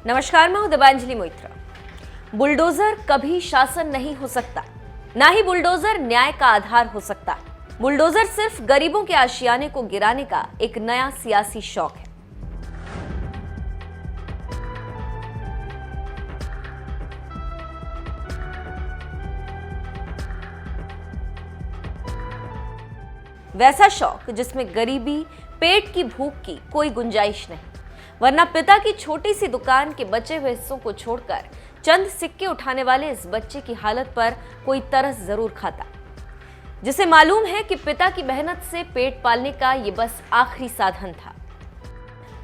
नमस्कार, मैं हूं दिव्यांजलि मोइत्रा। बुलडोजर कभी शासन नहीं हो सकता, ना ही बुलडोजर न्याय का आधार हो सकता। बुलडोजर सिर्फ गरीबों के आशियाने को गिराने का एक नया सियासी शौक है। वैसा शौक जिसमें गरीबी, पेट की भूख की कोई गुंजाइश नहीं, वरना पिता की छोटी सी दुकान के बचे हुए हिस्सों को छोड़कर चंद सिक्के उठाने वाले इस बच्चे की हालत पर कोई तरस जरूर खाता, जिसे मालूम है कि पिता की मेहनत से पेट पालने का ये बस आखिरी साधन था।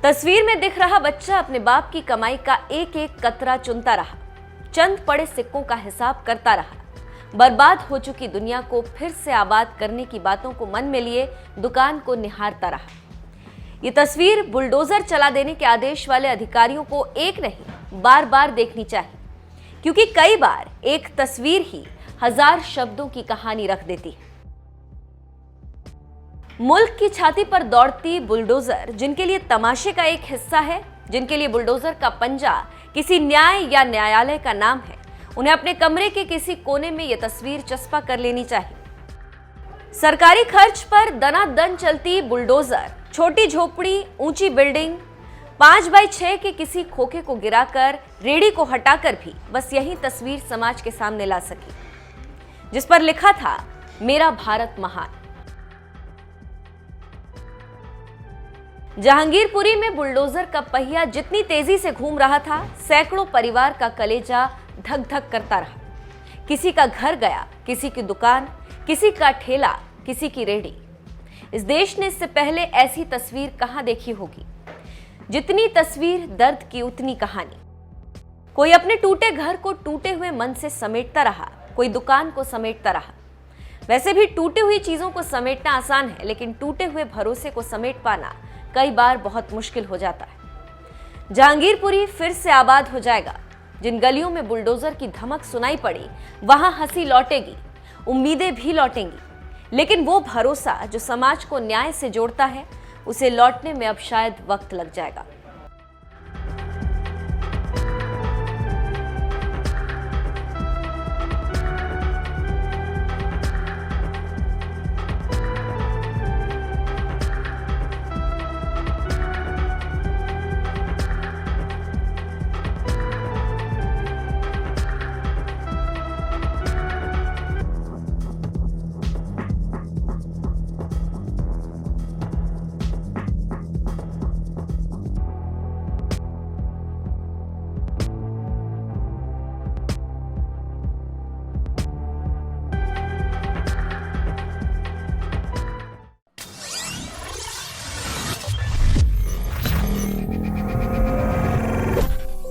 तस्वीर में दिख रहा बच्चा अपने बाप की कमाई का एक एक कतरा चुनता रहा, चंद पड़े सिक्कों का हिसाब करता रहा, बर्बाद हो चुकी दुनिया को फिर से आबाद करने की बातों को मन में लिए दुकान को निहारता रहा। ये तस्वीर बुलडोजर चला देने के आदेश वाले अधिकारियों को एक नहीं बार बार देखनी चाहिए, क्योंकि कई बार एक तस्वीर ही हजार शब्दों की कहानी रख देती है। मुल्क की छाती पर दौड़ती बुलडोजर जिनके लिए तमाशे का एक हिस्सा है, जिनके लिए बुलडोजर का पंजा किसी न्याय या न्यायालय का नाम है, उन्हें अपने कमरे के किसी कोने में यह तस्वीर चस्पा कर लेनी चाहिए। सरकारी खर्च पर दनादन चलती बुलडोजर छोटी झोपड़ी, ऊंची बिल्डिंग, 5x6 के किसी खोखे को गिराकर, रेड़ी को हटाकर भी बस यही तस्वीर समाज के सामने ला सकी, जिस पर लिखा था, मेरा भारत महान। जहांगीरपुरी में बुलडोजर का पहिया जितनी तेजी से घूम रहा था, सैकड़ों परिवार का कलेजा धक धक करता रहा। किसी का घर गया, किसी की दुकान, किसी का ठेला, किसी की रेड़ी। इस देश ने इससे पहले ऐसी तस्वीर कहां देखी होगी। जितनी तस्वीर दर्द की उतनी कहानी। कोई अपने टूटे घर को टूटे हुए मन से समेटता रहा, कोई दुकान को समेटता रहा। वैसे भी टूटी हुई चीजों को समेटना आसान है, लेकिन टूटे हुए भरोसे को समेट पाना कई बार बहुत मुश्किल हो जाता है। जहांगीरपुरी फिर से आबाद हो जाएगा। जिन गलियों में बुलडोजर की धमक सुनाई पड़ी, वहां हंसी लौटेगी, उम्मीदें भी लौटेंगी, लेकिन वो भरोसा जो समाज को न्याय से जोड़ता है, उसे लौटने में अब शायद वक्त लग जाएगा।